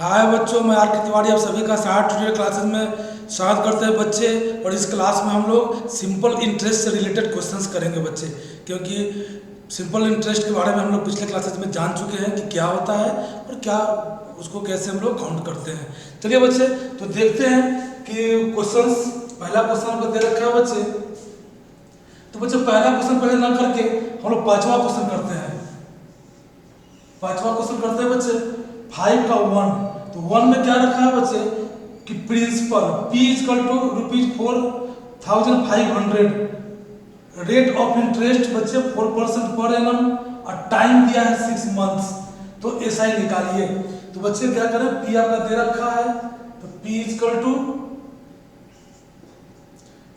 हाय बच्चों, मैं आर के तिवारी आप सभी का शार्ट ट्यूटोरियल क्लासेस में स्वागत करते हैं बच्चे। और इस क्लास में हम लोग सिंपल इंटरेस्ट से रिलेटेड क्वेश्चंस करेंगे बच्चे, क्योंकि सिंपल इंटरेस्ट के बारे में हम लोग पिछले क्लासेस में जान चुके हैं कि क्या होता है और क्या उसको कैसे हम लोग काउंट करते हैं। चलिए बच्चे, तो देखते हैं कि क्वेश्चंस। पहला क्वेश्चन हमको दे रखा है बच्चे, तो बच्चे पहला क्वेश्चन पहले ना करके हम लोग पांचवा क्वेश्चन करते हैं। पांचवा क्वेश्चन करते हैं बच्चे, 5 का 1। तो 1 में क्या रखा है बच्चे कि principal P equal to ₹4,500, rate of interest बच्चे 4% पर एनम और टाइम दिया है 6 मंथ्स। तो एसआई निकालिए। तो बच्चे क्या करें, P आपका दे रखा है, तो P इक्वल टू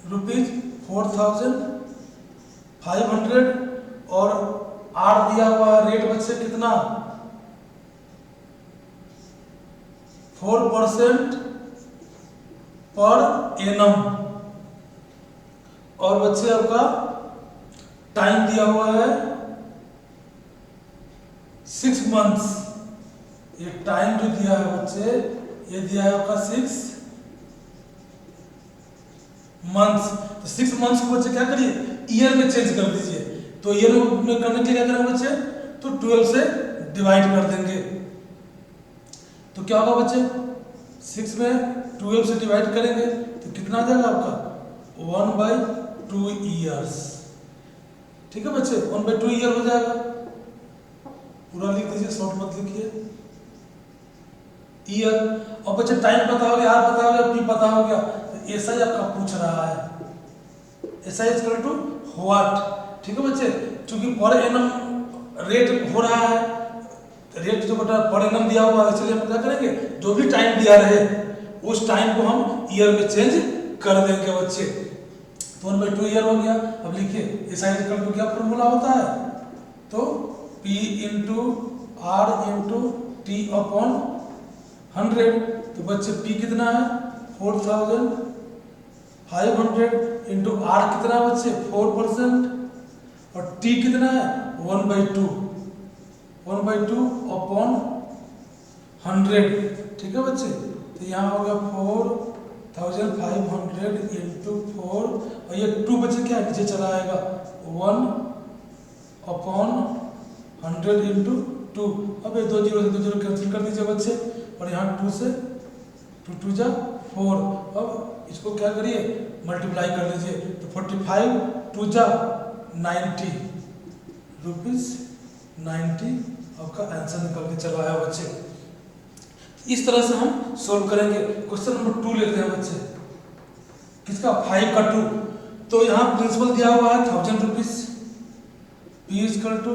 ₹4,500 और R दिया हुआ है रेट बच्चे कितना 4% पर एनम, और बच्चे आपका टाइम दिया हुआ है 6 मंथ्स। ये टाइम जो दिया है बच्चे, ये दिया है आपका 6 मंथ्स। तो 6 मंथ्स को बच्चे क्या करिए, ईयर में चेंज कर दीजिए। तो ईयर में करने के लिए क्या करेंगे बच्चे, तो 12 से डिवाइड कर देंगे। तो क्या होगा बच्चे, 6 में 12 से डिवाइड करेंगे तो कितना आ जाएगा आपका 1/2 ईयर्स। ठीक है बच्चे, 1/2 ईयर हो जाएगा। पूरा लिख दीजिए, शॉर्ट मत लिखिए। ईयर, और बच्चे टाइम पता हो गया, आर पता हो गया, पी पता हो गया, तो ऐसा ही आपका पूछ रहा है ऐसा इक्वल टू व्हाट। ठीक है बच्चे, चूंकि पर एनम रेट हो रहा है, रेट जो बता पर एनम दिया हुआ है, इसलिए हम क्या करेंगे, जो भी टाइम दिया रहे उस टाइम को हम ईयर में चेंज कर देंगे बच्चे। तो 1/2 ईयर हो गया। अब लिखिए ऐसा इक्वल टू क्या फॉर्मूला होता है, तो P into R into T upon 100। तो बच्चे P कितना है 4,500 इंटू R कितना है बच्चे 4% और T कितना है 1/2 अपॉन 100। ठीक है बच्चे, तो यहाँ हो गया 4,500 इंटू 4, और ये 2 बच्चे क्या नीचे चला आएगा 1 अपॉन 100 इंटू 2। अब ये 2 जीरो से 2 जीरो कैंसिल कर दीजिए बच्चे, और यहाँ 2 से 2 2 जा 4। अब इसको क्या करिए, मल्टीप्लाई कर लीजिए। तो 45 2 जा 90 रुपीज 90 आपका आंसर निकल के चला आया बच्चे। इस तरह से हम सोल्व करेंगे। क्वेश्चन नंबर 2 लेते हैं बच्चे, किसका 5 का 2। तो यहाँ प्रिंसिपल दिया हुआ है 1000 rupees, P equal to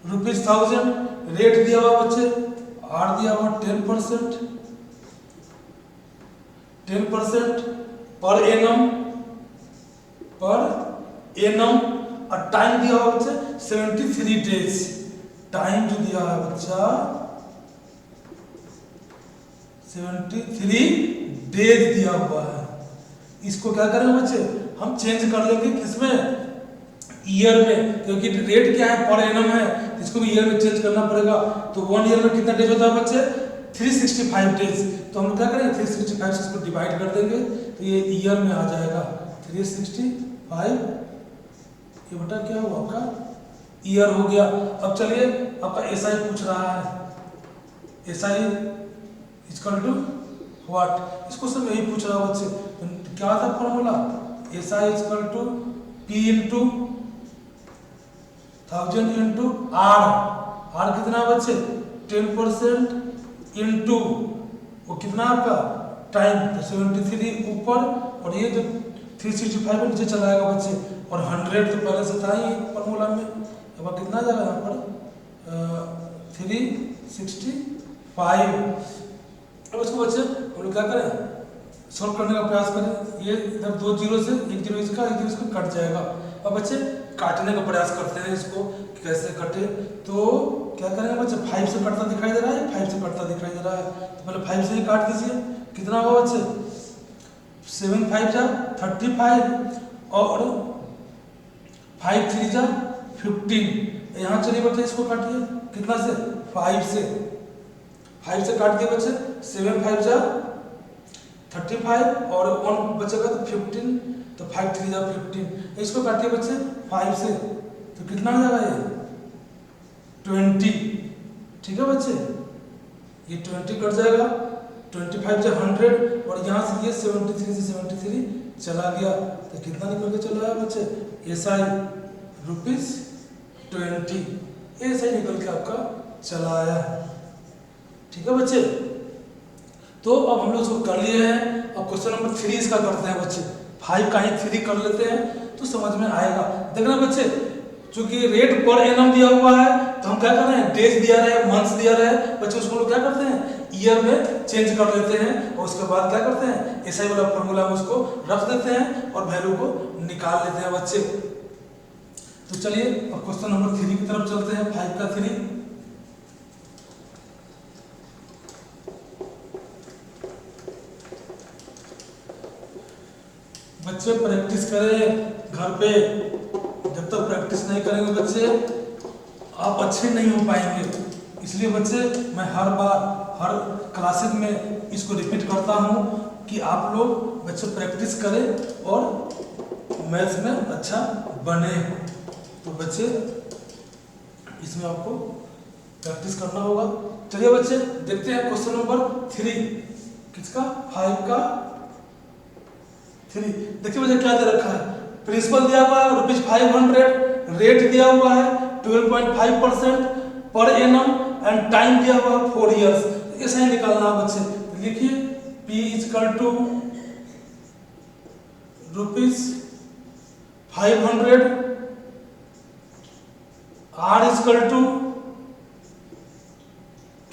₹1000, rate दिया हुआ बच्चे, R दिया हुआ 10% पर एनम और टाइम दिया हुआ बच्चे 73 डेज। टाइम जो दिया है बच्चा 73 डेज दिया हुआ है। इसको क्या करेंगे बच्चे, हम चेंज कर लेंगे किसमें, ईयर में, क्योंकि रेट क्या है पर एनम है, इसको भी ईयर में चेंज करना पड़ेगा। तो 1 ईयर में कितना डेज होता है बच्चे 365 डेज। तो हम क्या करेंगे 365 से इसको डिवाइड कर देंगे, तो ये ईयर में आ जाएगा 365, ये बटा क्या हुआ आपका ईयर हो गया। अब चलिए आपका एसआई पूछ रहा है, एसआई इक्वल टू व्हाट। इसको सब यही पूछ रहा है बच्चे। तो क्या था formula, SI equal to P into 1000 into R कितना बच्चे 10% इंटू वो कितना आपका टाइम, तो 73 ऊपर, और ये जो 365 नीचे चला आएगा बच्चे, और 100 तो पहले से था ही फॉर्मूला में। अब कितना आ जाएगा यहाँ पर 365। अब इसको बच्चे हम लोग क्या करें, सॉल्व करने का प्रयास करें। ये इधर 2 जीरो से 1 जीरो इसका 1 जीरो इसका कट जाएगा। अब बच्चे काटने का प्रयास करते हैं इसको कैसे कटे। तो क्या करेंगे बच्चे, 5 से कटता दिखाई दे रहा है, 5 से कटता दिखाई दे रहा है, तो पहले 5 से ही काट दीजिए। कितना होगा बच्चे 7 5 जा 35 और 5 3 जा 15। यहाँ चलिए बच्चे इसको काटिए, कितना से 5 से, 5 से काट दिए बच्चे, 7 5 जा 35 और 1 बचेगा तो 15, तो 5 3 जा 15। इसको काटिए बच्चे 5 से, तो कितना हो जाएगा ये 20। ठीक है बच्चे, ये 20 कट जाएगा, 25 से 100 और यहाँ से ये 73 से 73 चला गया, तो कितना निकल के चला आया बच्चे, SI ₹20, ऐसे निकल के आपका चला आया। ठीक है बच्चे, तो अब हम लोग इसको कर लिए हैं। अब क्वेश्चन नंबर 3 इसका करते हैं बच्चे। 5 का ही 3 कर लेते हैं तो समझ में आएगा। देखना बच्चे, चूंकि रेट पर एनम दिया हुआ है तो हम क्या कर रहे हैं, डेज दिया रहे, मंथ्स दिया रहे बच्चे, उसको लोग क्या करते हैं ईयर में चेंज कर लेते हैं और उसके बाद क्या करते हैं एसआई वाला फॉर्मूला में उसको रख देते हैं और वैल्यू को निकाल लेते हैं बच्चे। तो चलिए अब क्वेश्चन नंबर 3 की तरफ चलते हैं। 5 का 3 बच्चे प्रैक्टिस करें घर पे, जब तक प्रैक्टिस नहीं करेंगे बच्चे आप अच्छे नहीं हो पाएंगे। इसलिए बच्चे मैं हर बार हर क्लासेस में इसको रिपीट करता हूँ कि आप लोग बच्चे प्रैक्टिस करें और मैथ्स में अच्छा बने। तो बच्चे इसमें आपको प्रैक्टिस करना होगा। चलिए बच्चे देखते हैं क्वेश्चन नंबर 3 किसका, 5 का 3। देखिए बच्चे क्या दे रखा है, प्रिंसिपल दिया हुआ है ₹500, रेट दिया हुआ है 12.5% पर एनम एंड टाइम दिया हुआ है 4 इयर्स। ऐसा ही निकालना है बच्चे। लिखिए P = ₹500, R =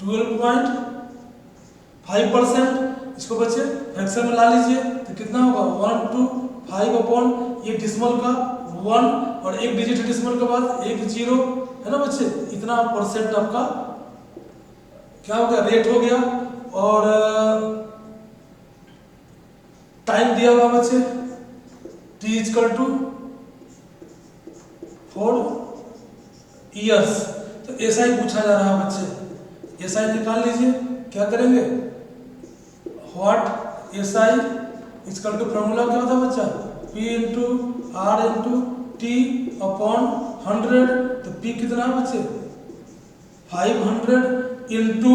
12.5%। इसको बच्चे फ्रैक्शन में ला लीजिए तो कितना होगा 1 to 5 अपॉन ये डिसिमल का 1 और एक डिजिट डिसिमल के बाद एक 0 है ना बच्चे, इतना परसेंट आपका क्या हो गया, रेट हो गया। और टाइम दिया हुआ बच्चे T = 4 इयर्स। तो ऐसा ही पूछा जा रहा है बच्चे, ऐसा ही निकाल लीजिए। क्या करेंगे, व्हाट SI = फॉर्मूला क्या होता है बच्चा, P × R × T अपॉन 100। तो P कितना है बच्चे 500 इंटू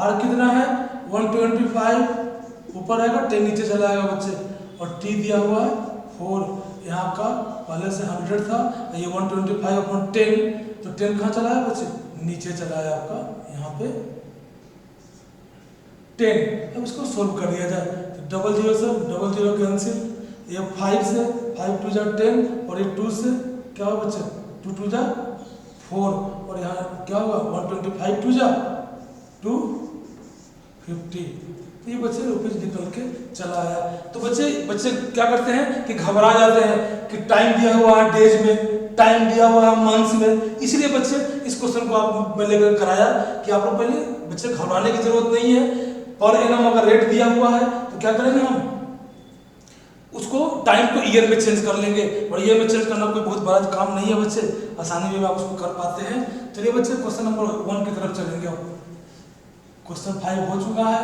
R कितना है 125, ऊपर आएगा 10 नीचे चला आएगा बच्चे, और T दिया हुआ है 4। यहाँ का पहले से 100 था, ये 125 अपॉन 10, तो 10 कहाँ चला है बच्चे, नीचे चला है आपका यहाँ पे 10। अब इसको सोल्व कर दिया जाए तो 00 से 00 कैंसिल, ये 5 से 5 2 जा 10 और ये 2 से क्या होगा बच्चे 2 2 जा 4 और यहाँ क्या होगा 125 2 जा 250। तो ये बच्चे रुपीज निकल के चला आया। तो बच्चे क्या करते हैं कि घबरा जाते हैं कि टाइम दिया हुआ है डेज में, टाइम दिया हुआ है मंथ्स में। इसलिए बच्चे इस क्वेश्चन को आप मैं लेकर कराया कि आप लोग पहले बच्चे घबराने की जरूरत नहीं है। पर एनम अगर रेट दिया हुआ है तो क्या करेंगे हम उसको टाइम को ईयर में चेंज कर लेंगे, और ईयर में चेंज करना कोई बहुत बड़ा काम नहीं है बच्चे, आसानी में आप उसको कर पाते हैं। चलिए बच्चे क्वेश्चन नंबर 1 की तरफ चलेंगे। अब क्वेश्चन 5 हो चुका है।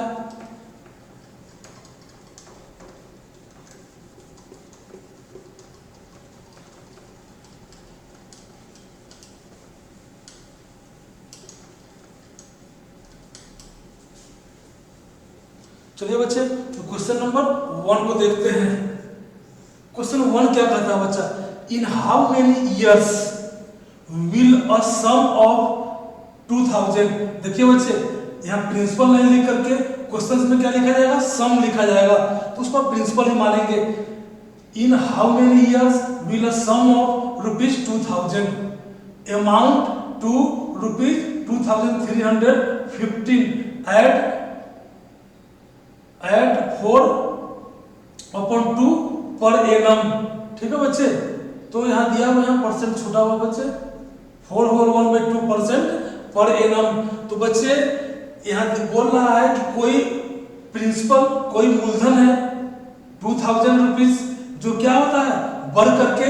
चलिए बच्चे तो क्वेश्चन नंबर 1 को देखते हैं। क्वेश्चन 1 क्या कहता है बच्चा, in how many years will a sum of 2000। देखिए बच्चे यहाँ प्रिंसिपल नहीं लिख करके क्वेश्चन में क्या लिखा जाएगा, सम लिखा जाएगा, तो उसको प्रिंसिपल ही मानेंगे। In how many years will a sum of ₹2000 amount to ₹2315 at 4/2 per annum. ठीक है बच्चे, तो यहाँ दिया हुआ यहाँ परसेंट छूटा हुआ बच्चे 4/1/2% पर एनम। तो बच्चे यहाँ बोल रहा है कि कोई प्रिंसिपल कोई मूलधन है 2000 रुपीज, जो क्या होता है बढ़ करके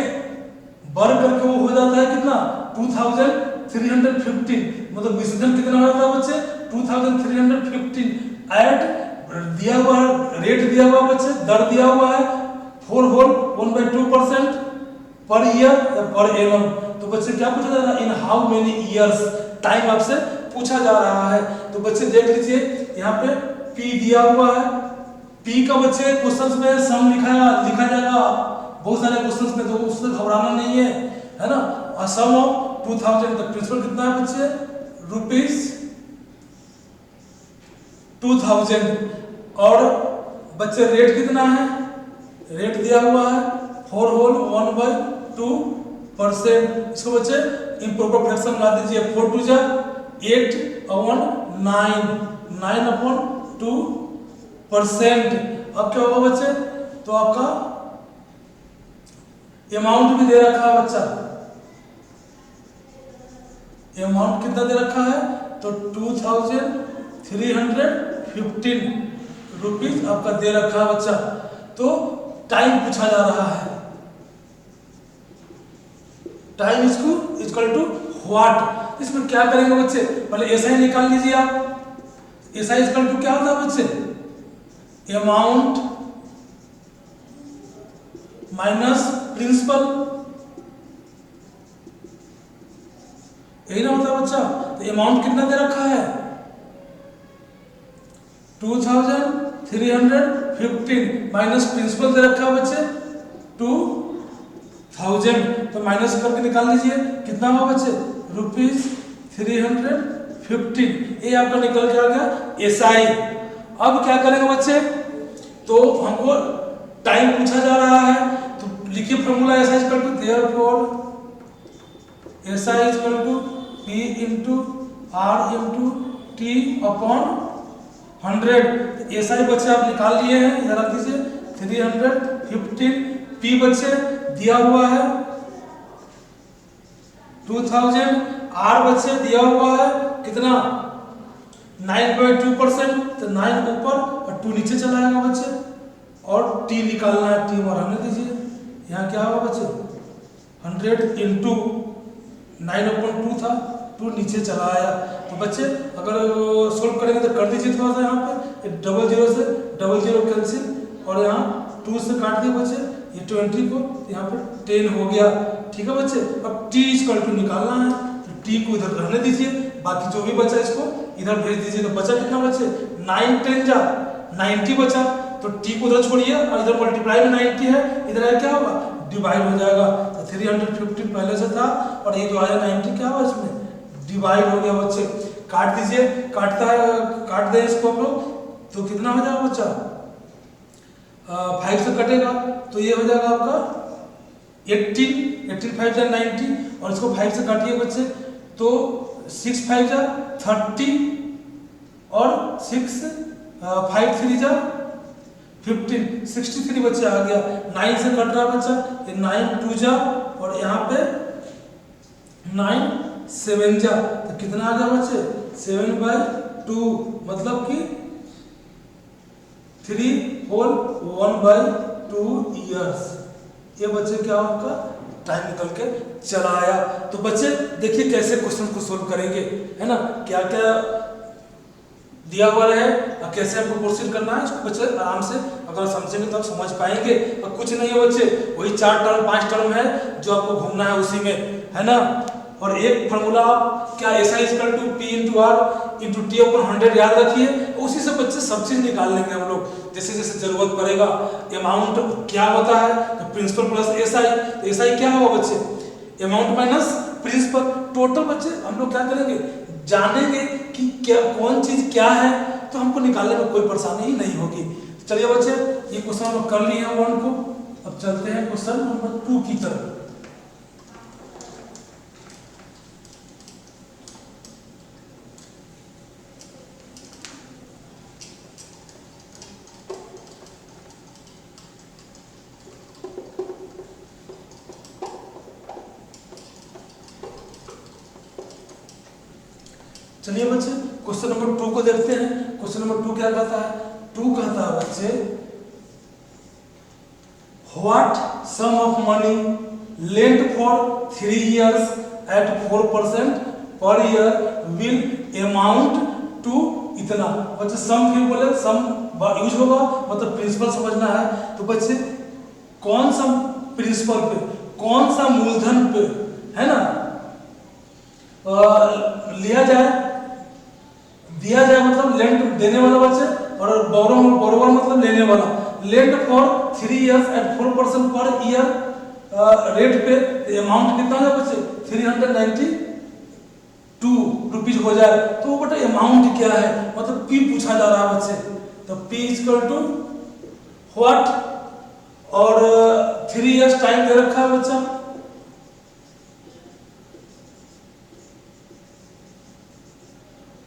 वो हो जाता है कितना 2315, मतलब विसर्जन कितना होता है बच्चे 2315 एट दिया हुआ रेट दिया हुआ बच्चे, दर दिया हुआ है 4 होल 1/2% पर ईयर या पर एनम। तो बच्चे क्या पूछा जा रहा है, इन हाउ मेनी ईयर्स, टाइम आपसे पूछा जा रहा है। तो बच्चे देख लीजिए यहाँ पे P दिया हुआ है, P का बच्चे क्वेश्चंस में सम लिखा जाएगा बहुत सारे क्वेश्चंस में, तो उससे घबराना नहीं है ना। सम ऑफ 2000, तो प्रिंसिपल कितना है बच्चे, ₹2000। और बच्चे रेट कितना है, रेट दिया हुआ है 4 होल 1/2%। इसको बच्चे इम्प्रॉपर फ्रैक्शन ला दीजिए, 4 2 जा 8 और 9, 9/2%। अब क्या होगा बच्चे, तो आपका अमाउंट भी दे रखा है बच्चा, अमाउंट कितना दे रखा है, तो 2315 रुपीज आपका दे रखा है बच्चा। तो टाइम पूछा जा रहा है, टाइम इसको इक्वल टू व्हाट। इसमें क्या करेंगे बच्चे, पहले एसआई निकाल लीजिए आप। एसआई इक्वल टू क्या होता है बच्चे, अमाउंट माइनस प्रिंसिपल, यही ना होता है बच्चा। तो अमाउंट कितना दे रखा है, 2315 माइनस प्रिंसिपल दे रखा है बच्चे 2000। तो माइनस करके निकाल लीजिए कितना होगा बच्चे, ₹315। ये आपका निकल के आ गया एसआई। अब क्या करेंगे बच्चे, तो हमको टाइम पूछा जा रहा है, तो लिखिए formula SI equal to therefore SI equal to P into R into T upon 100। SI बच्चे आप निकाल लिए हैं, इधर रख दीजिए 315। P बच्चे दिया हुआ है 2000, R बच्चे दिया हुआ है कितना 9.2%, तो 9 ऊपर और 2 नीचे चला जाएगा बच्चे। और T निकालना है, T और रहने दीजिए, यहाँ क्या होगा बच्चे 100 इंटू 9/2 था, 2 नीचे चला आया। तो बच्चे अगर सोल्व करेंगे तो कर दीजिए थोड़ा सा, यहाँ पे 00 से 00 कैंसिल, और यहाँ 2 से काट दिए बच्चे, ये 20 को यहाँ पे 10 हो गया। ठीक है बच्चे, अब T इक्वल टू निकालना है, तो T को इधर रहने दीजिए, बाकी जो भी बचा इसको इधर भेज दीजिए। तो बचा कितना बच्चे 9 10 जा 90 बचा, तो T को उधर छोड़िए और इधर मल्टीप्लाई में 90 है, इधर आया क्या होगा डिवाइड हो जाएगा। तो 315 पहले से था और ये जो आया 90 क्या हुआ इसमें डिवाइड हो गया बच्चे। काट दीजिए, काटता है काट दे इसको हम लोग, तो कितना हो जाएगा बच्चा 5 से कटेगा, तो ये हो जाएगा आपका 18 5 जा 90, और इसको 5 से काटिए बच्चे, तो 6 5 जा 30 और 6 5 3 जा 15, 63 बच्चे आ गया। 9 से कट रहा बच्चा, ये 9 2 जा और यहाँ पे 9 7 जा, तो कितना आ गया बच्चे 7/2, मतलब कि 3 होल 1/2 ईयर्स। ये बच्चे क्या आपका टाइम निकल के चला आया। तो बच्चे देखिए कैसे क्वेश्चन को सोल्व करेंगे, है ना, क्या क्या दिया हुआ है और कैसे आपको प्रोसीड करना है, इसको बच्चे आराम से अगर समझेंगे तो आप समझ पाएंगे। और कुछ नहीं है बच्चे, वही 4 टर्म 5 टर्म है जो आपको घूमना है उसी में, है ना। और एक फार्मूला क्या SI equal to P into R into T upon 100 याद रखिए, उसी से बच्चे सब चीज निकाल लेंगे हम लोग जैसे जैसे जरूरत पड़ेगा। अमाउंट क्या होता है, तो प्रिंसिपल प्लस एसआई, तो एसआई क्या होगा बच्चे अमाउंट माइनस प्रिंसिपल। टोटल बच्चे हम लोग क्या करेंगे, जानेंगे कि क्या कौन चीज क्या है, तो हमको निकालने में कोई परेशानी ही नहीं होगी। चलिए बच्चे ये क्वेश्चन हम लोग कर लिए हैं 1 को, अब चलते हैं क्वेश्चन नंबर 2 की तरफ। चलिए बच्चे क्वेश्चन नंबर 2 को देखते हैं। क्वेश्चन नंबर 2 क्या कहता है, 2 कहता है बच्चे what sum of money lent for 3 years at 4% per year will amount to इतना। बच्चे सम फिर बोले सम यूज होगा, मतलब प्रिंसिपल समझना है। तो बच्चे कौन सा प्रिंसिपल पे, कौन सा मूलधन पे, है ना, लिया जाए, दिया जाए मतलब लेंड देने वाला बच्चे, और बोरोवर मतलब लेने वाला। Land for 3 years at 4% per year rate पे, अमाउंट कितना है बच्चे 392 रुपीज हो जाए। तो बेटा अमाउंट क्या है, मतलब पी पूछा जा रहा है बच्चे। तो पी इक्वल टू व्हाट, और 3 years टाइम दे रखा है बच्चा,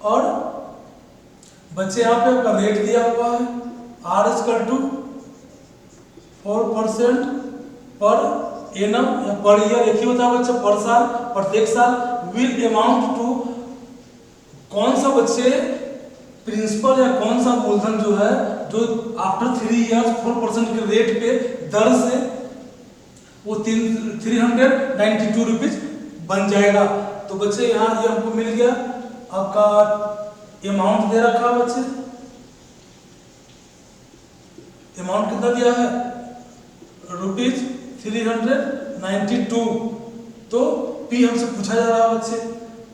और बच्चे यहाँ पे आपका रेट दिया हुआ है are equal to 4% per annum या पर ईयर, एक ही होता है बच्चे, पर साल, प्रत्येक साल। विल अमाउंट टू, कौन सा बच्चे प्रिंसिपल या कौन सा मूलधन जो है, जो आफ्टर 3 years 4% के रेट पे दर से वो 392 रुपीज बन जाएगा। तो बच्चे यहाँ ये हमको मिल गया, आपका अमाउंट दे रखा है बच्चे, अमाउंट कितना दिया है रुपीज 392। तो पी हमसे पूछा जा रहा है बच्चे,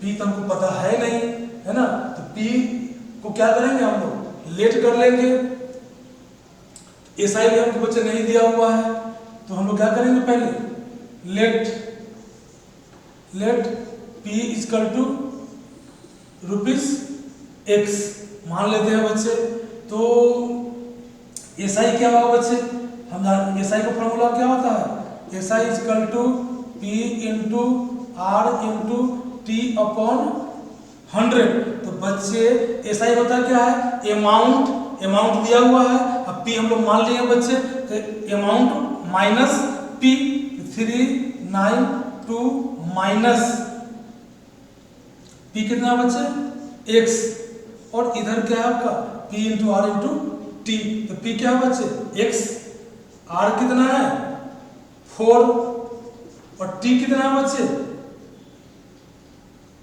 पी तो हमको पता है नहीं, है ना। तो पी को क्या करेंगे हम लोग, लेट कर लेंगे। एसआई भी हमको बच्चे नहीं दिया हुआ है, तो हम लोग क्या करेंगे, पहले let P equal to rupees x मान लेते हैं बच्चे। तो एसआई क्या होगा बच्चे, हम जान एसआई का फॉर्मूला क्या होता है, SI equal to P into R into T upon 100। तो बच्चे एसआई होता क्या है, अमाउंट दिया हुआ है, अब पी हम लोग मान लिए बच्चे, तो amount minus P, 392 minus P कितना बच्चे एक्स, और इधर क्या है आपका P into R into T. तो पी क्या है बच्चे एक्स, आर कितना है 4, और टी कितना है बच्चे,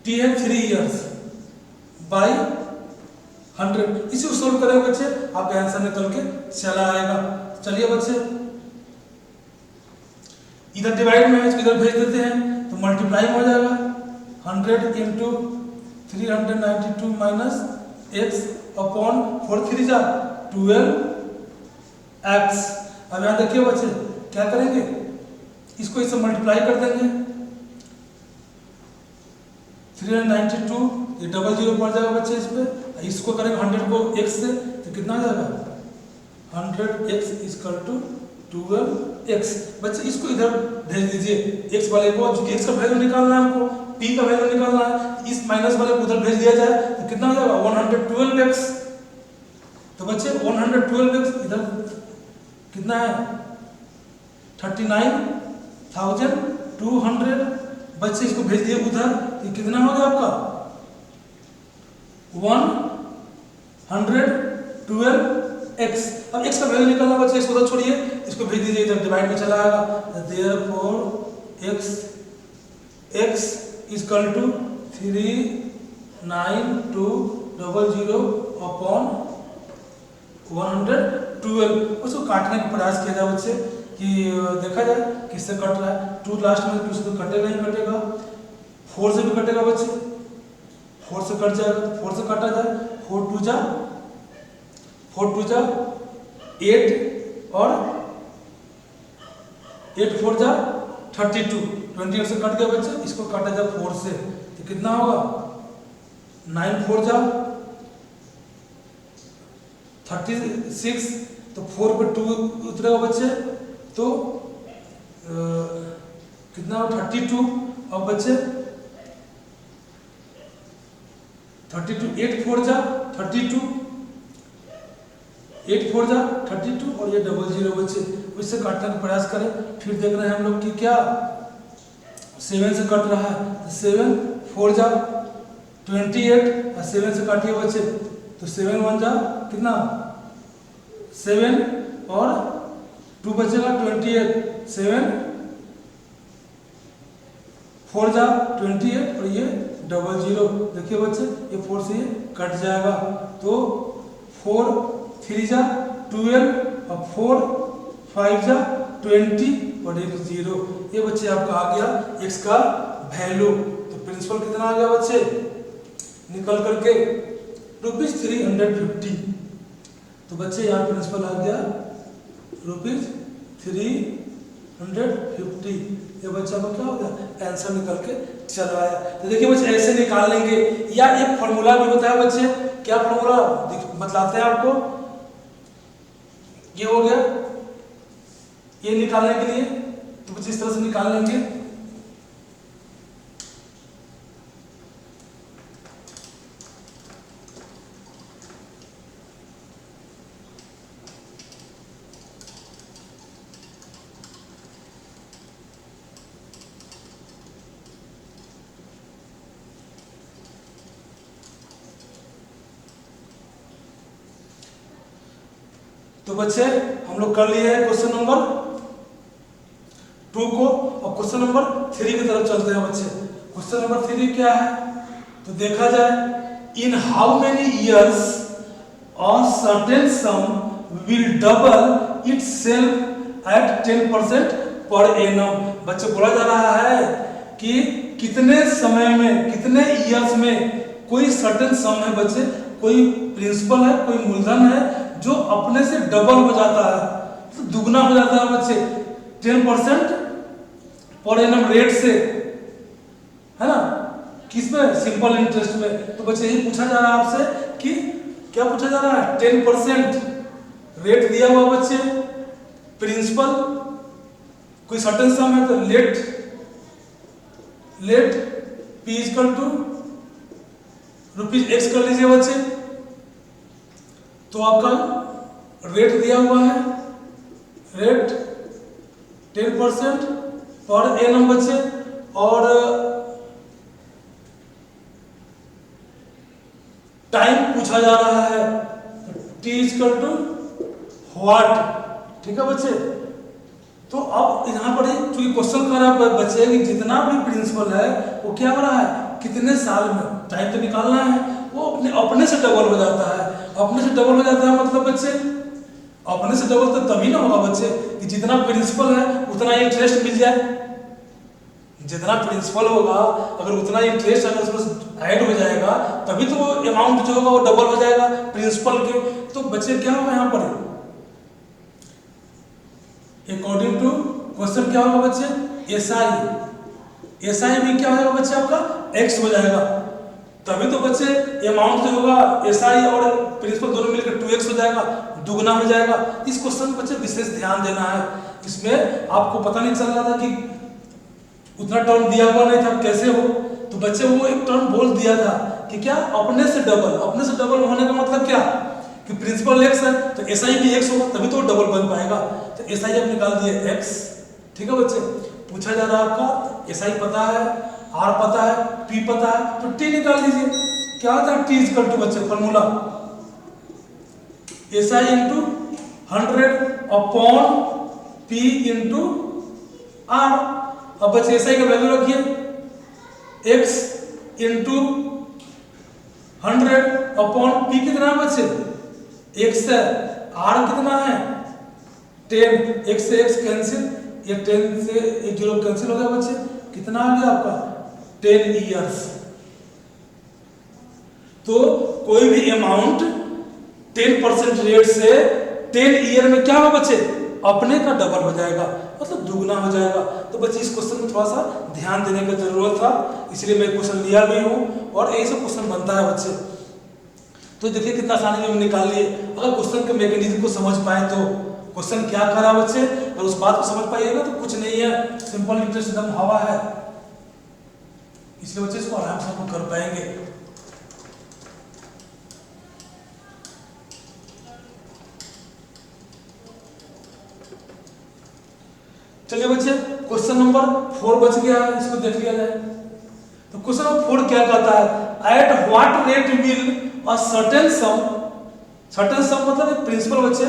टी है 3 years बाई 100। इसी को सोल्व करेंगे बच्चे, आपका आंसर निकल के चला आएगा। चलिए बच्चे, इधर डिवाइड में है, इधर भेज देते हैं, तो मल्टीप्लाई हो जाएगा 100 इंटू 392 माइनस एक्स अपॉन 4 3 जा 12 एक्स। अब यहाँ देखिए बच्चे क्या करेंगे, इसको इससे मल्टीप्लाई कर देंगे, 392 ये 00 पड़ जाएगा बच्चे इस पे, इसको करेंगे 100 को x से, तो कितना आ जाएगा 100x इक्वल टू 12x। बच्चे इसको इधर भेज दीजिए, x वाले को, चूंकि x का वैल्यू निकालना है हमको, p का वैल्यू निकालना है, इस माइनस वाले को उधर भेज दिया जाए तो कितना हो जाएगा 112x। तो बच्चे 112x इधर कितना है 39,200। बच्चे इसको भेज दिए उधर, तो कितना हो गया आपका 112x। अब x का वैल्यू निकालना बच्चे, इसको तो छोड़िए, इसको भेज दीजिए इधर, डिवाइड में चला आएगा। Therefore x equal to 39200 upon 112। उसको काटने का प्रयास किया जाए बच्चे, कि देखा जाए किससे कट रहा है। 2 लास्ट में 2 से तो कटेगा नहीं, कटेगा 4 से भी कटेगा बच्चे, 4 से कट जाएगा, 4 से काटा जाए, 4 2 जा 8, और 8 4 जा 32, 28 से कट गया बच्चे, इसको काटा जाए 4 से, तो कितना होगा 9 4 जा 36, तो 4 पे 2 उतरेगा बच्चे, तो कितना हो 32। अब बच्चे 32, 8 4 जा 32, 8 4 जा 32, और ये 00 बच्चे, इससे काटने का प्रयास करें। फिर देख रहे हैं हम लोग कि क्या 7 से कट रहा है, 7 4 जा 28, और 7 से काटिए बच्चे, तो 7 1 जा कितना 7, और 2 बचेगा 28, 7 4 जा 28, और ये 00। देखिए बच्चे ये 4 से कट जाएगा, तो 4 3 जा 12 और 4 5 जा 20 और एक 0। ये बच्चे आपका आ गया x का वैल्यू। तो प्रिंसिपल कितना आ गया बच्चे निकल करके ₹350। तो बच्चे यहाँ प्रिंसिपल आ गया ₹350। ये बच्चा को क्या हो गया आंसर निकल के चला आया। तो देखिए बच्चे ऐसे निकाल लेंगे, या एक फॉर्मूला भी होता है बच्चे, क्या फॉर्मूला बतलाते हैं आपको। ये हो गया ये निकालने के लिए, तो बच्चे इस तरह से निकाल लेंगे। तो बच्चे हम लोग कर लिए हैं क्वेश्चन नंबर 2 को, और क्वेश्चन नंबर 3 की तरफ चलते हैं बच्चे। क्वेश्चन नंबर 3 क्या है, तो देखा जाए इन how many years a certain some will double itself eight 10% per annum. बच्चे बोला जा रहा है कि कितने समय में, कितने इयर्स में कोई सर्टेन सम है बच्चे, कोई प्रिंसिपल है, कोई मूलधन है जो अपने से डबल हो जाता है, तो दुगना हो जाता है बच्चे 10% पर एनम रेट से, है ना, किसमें सिंपल इंटरेस्ट में। तो बच्चे यही पूछा जा रहा है आपसे कि क्या पूछा जा रहा है 10% रेट दिया हुआ बच्चे, प्रिंसिपल कोई सर्टेन सम है, तो let P equal to ₹x कर लीजिए बच्चे। तो आपका रेट दिया हुआ है, रेट 10% पर एनम बच्चे, और टाइम पूछा जा रहा है T इक्वल टू व्हाट। ठीक है बच्चे, तो अब यहाँ पर चूंकि क्वेश्चन कर रहा है बच्चे कि जितना भी प्रिंसिपल है वो क्या हो रहा है, कितने साल में, टाइम तो निकालना है, वो अपने से डबल हो जाता है। अपने से डबल हो जाता है मतलब बच्चे, अपने से डबल तो तभी ना होगा बच्चे कि जितना प्रिंसिपल है उतना इंटरेस्ट मिल जाए। जितना प्रिंसिपल होगा अगर उतना इंटरेस्ट अगर उसमें ऐड हो जाएगा तभी तो वो अमाउंट जो होगा वो डबल हो जाएगा प्रिंसिपल के। तो बच्चे क्या होगा यहाँ पर अकॉर्डिंग टू क्वेश्चन क्या होगा बच्चे, एसआई भी क्या हो जाएगा बच्चे आपका एक्स हो जाएगा, तभी तो बच्चे अमाउंट जो होगा एसआई और प्रिंसिपल दोनों मिलकर 2x हो जाएगा, दुगना हो जाएगा। इस क्वेश्चन में बच्चे विशेष ध्यान देना है। इसमें आपको पता नहीं चल रहा था कि उतना टर्म दिया हुआ नहीं था कैसे हो, तो बच्चे वो एक टर्म बोल दिया था कि क्या अपने से डबल होने का मतलब क्या कि प्रिंसिपल x है तो एसआई भी x होगा तभी तो डबल बन पाएगा। तो एसआई आप निकाल दिए x। ठीक है बच्चे, पूछा जा रहा है आपका एसआई पता है, आर पता है, पी पता है, तो टी निकाल लीजिए। क्या होता है टी इक्वल टू बच्चे formula SI into 100 upon P into R. अब बच्चे एसआई का वैल्यू रखिए x इंटू 100 अपॉन पी कितना है बच्चे x है, r कितना है 10, x से x कैंसिल, ये 10 से 0 कैंसिल हो गया बच्चे, कितना आ गया आपका 10 इयर्स। तो कोई भी अमाउंट 10% रेट से 10 ईयर में क्या होगा बच्चे अपने का डबल हो जाएगा, मतलब दुगना हो जाएगा। तो बच्चे इस क्वेश्चन में थोड़ा सा ध्यान देने की जरूरत था, इसलिए मैं क्वेश्चन लिया भी हूँ और यही सब क्वेश्चन बनता है बच्चे। तो देखिए कितना आसानी में निकाल लिए। अगर क्वेश्चन के मैकेनिज्म को समझ पाए तो क्वेश्चन क्या करा बच्चे, अगर उस बात को समझ पाइएगा तो कुछ नहीं है, सिंपल इंटरेस्ट एकदम हवा है, इसलिए बच्चे इसको आराम से हम कर पाएंगे। चलिए बच्चे क्वेश्चन नंबर 4 बच गया है, इसको देख लिया जाए। तो क्वेश्चन नंबर 4 क्या कहता है, at what rate will a certain सम मतलब एक प्रिंसिपल बच्चे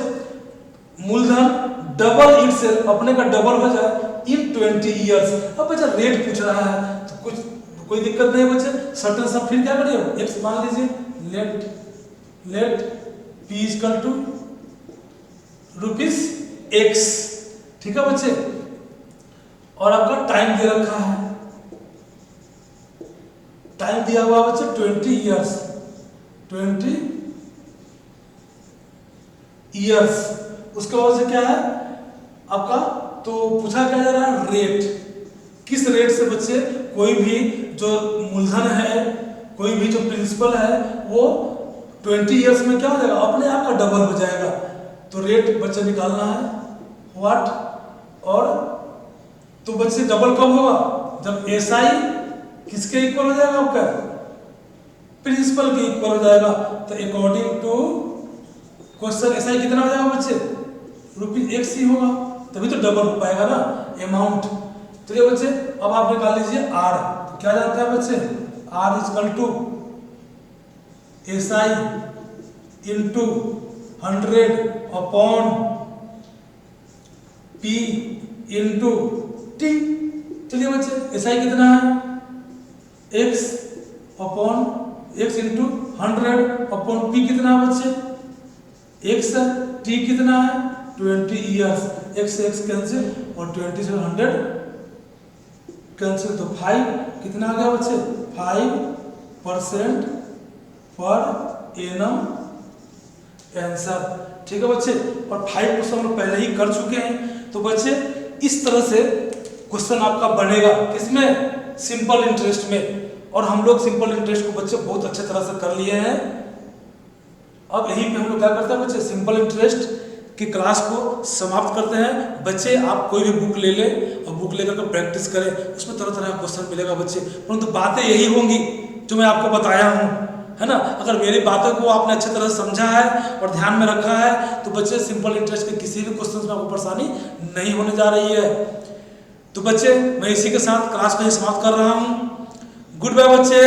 मूलधन डबल इटसेल्फ अपने का डबल हो जाए इन 20 इयर्स। अब बच्चा रेट पूछ रहा है तो कुछ कोई दिक्कत नहीं बच्चे। सर्टेन सब फिर क्या करिए, एक्स मान लीजिए, let P equal to rupees x, ठीक है बच्चे। और आपका टाइम दे रखा है, टाइम दिया हुआ बच्चे 20 ईयर्स, 20 ईयर्स। उसके बाद से क्या है आपका, तो पूछा क्या जा रहा है रेट, किस रेट से बच्चे कोई भी जो मूलधन है, कोई भी जो प्रिंसिपल है वो 20 ईयर्स में क्या हो जाएगा, अपने आप का डबल हो जाएगा। तो रेट बच्चे निकालना है व्हाट, और तो बच्चे डबल कब होगा, जब एसआई किसके इक्वल हो जाएगा, आपका प्रिंसिपल के इक्वल हो जाएगा। तो अकॉर्डिंग टू क्वेश्चन एसआई कितना हो जाएगा बच्चे, ₹1 ही होगा, तभी तो डबल हो पाएगा ना अमाउंट। तो ये बच्चे अब आप निकाल लीजिए आर, तो क्या जाता है बच्चे, R equal to SI into 100 upon P into T. चलिए बच्चे एसआई कितना है, x upon x into 100 upon P कितना है बच्चे, एक्स है, टी कितना है 20 ईयर्स, एक्स से एक्स कैंसिल और 20 से 100 कैंसिल, तो 5 कितना आ गया बच्चे, 5% पर एनम आंसर, ठीक है बच्चे। और 5 क्वेश्चन हम लोग पहले ही कर चुके हैं। तो बच्चे इस तरह से क्वेश्चन आपका बनेगा, किसमें, सिंपल इंटरेस्ट में। और हम लोग सिंपल इंटरेस्ट को बच्चे बहुत अच्छे तरह से कर लिए हैं। अब यहीं पे हम लोग क्या करते हैं बच्चे, सिंपल इंटरेस्ट की क्लास को समाप्त करते हैं। बच्चे आप कोई भी बुक ले लें और बुक लेकर के प्रैक्टिस करें, उसमें तरह तरह का क्वेश्चन मिलेगा बच्चे, परंतु बातें यही होंगी जो मैं आपको बताया हूँ, है ना। अगर मेरी बातों को आपने अच्छी तरह से समझा है और ध्यान में रखा है तो बच्चे सिंपल इंटरेस्ट के किसी भी क्वेश्चन में आपको परेशानी नहीं होने जा रही है। तो बच्चे मैं इसी के साथ क्लास को ही समाप्त कर रहा हूँ। गुड बाय बच्चे।